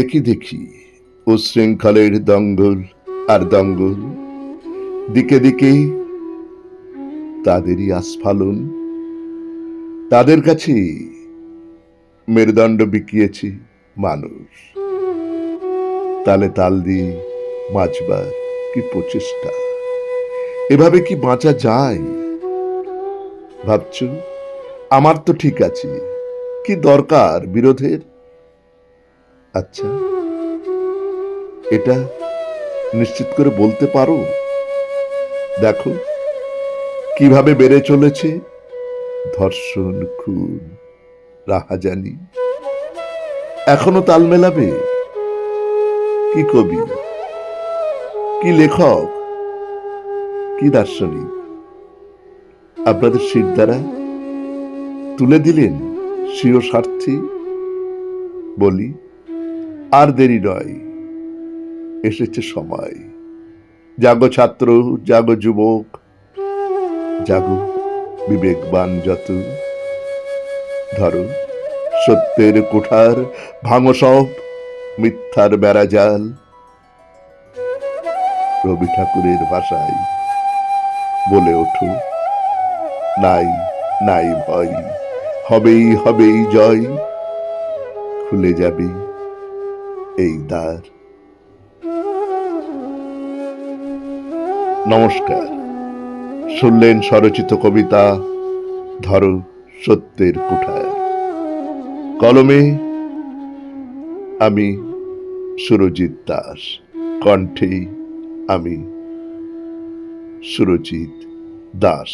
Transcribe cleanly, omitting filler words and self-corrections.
একই দেখি উচ্ছৃঙ্খলের দঙ্গল আর দঙ্গল, দিকে দিকে তাদেরই আস্ফালন। তাদের কাছে মেরুদণ্ড বিকিয়েছি মানুষ, তালে তাল দিয়ে বাঁচবার কি প্রচেষ্টা। এভাবে কি বাঁচা যায়? ভাবছ আমার তো ঠিক আছে, কি দরকার বিরোধের? আচ্ছা, এটা নিশ্চিত করে বলতে পারো? দেখো কিভাবে বেড়ে চলেছে ধর্ষণ, খুন, রাহাজানি। এখনো তাল মেলাবে? কি কবি, কি লেখক, কি দার্শনিক আপনাদের শির দ্বারা তুলে দিলেন স্বীয় স্বার্থে? বলি, আর দেরি নয়, এসেছে সময়। জাগো ছাত্র, জাগো যুবক, জাগো বিবেকবান যত। ধরো সত্যের কুঠার, ভাঙো সব মিথ্যার বেড়াজাল। রবি ঠাকুরের ভাষায় বলে ওঠো, নাই নাই ভয়, হবেই হবেই জয়। খুলে যাবে এই দ্বার। নমস্কার। শুনলেন স্বরচিত কবিতা ধরো সত্যের কুঠার। কলমে আমি সুরজিৎ দাস, কণ্ঠে আমি সুরজিৎ দাস।